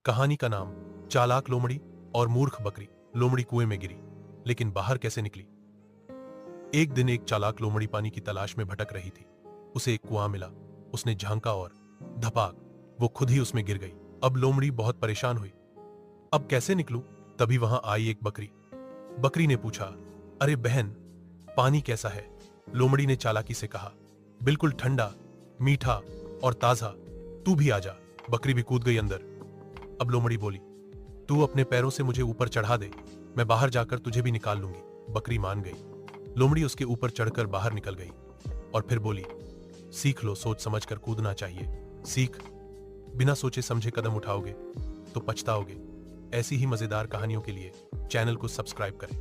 कहानी का नाम चालाक लोमड़ी और मूर्ख बकरी। लोमड़ी कुएं में गिरी, लेकिन बाहर कैसे निकली? एक दिन एक चालाक लोमड़ी पानी की तलाश में भटक रही थी। उसे एक कुआं मिला। उसने झांका और धपाक, वो खुद ही उसमें गिर गई। अब लोमड़ी बहुत परेशान हुई। अब कैसे निकलूं? तभी वहां आई एक बकरी। बकरी ने पूछा, अरे बहन, पानी कैसा है? लोमड़ी ने चालाकी से कहा, बिल्कुल ठंडा, मीठा और ताजा। तू भी आजा। बकरी भी कूद गई अंदर। अब लोमड़ी बोली, तू अपने पैरों से मुझे ऊपर चढ़ा दे, मैं बाहर जाकर तुझे भी निकाल लूंगी। बकरी मान गई। लोमड़ी उसके ऊपर चढ़कर बाहर निकल गई और फिर बोली, सीख लो, सोच समझ कर कूदना चाहिए। सीख, बिना सोचे समझे कदम उठाओगे तो पछताओगे। ऐसी ही मजेदार कहानियों के लिए चैनल को सब्सक्राइब करें।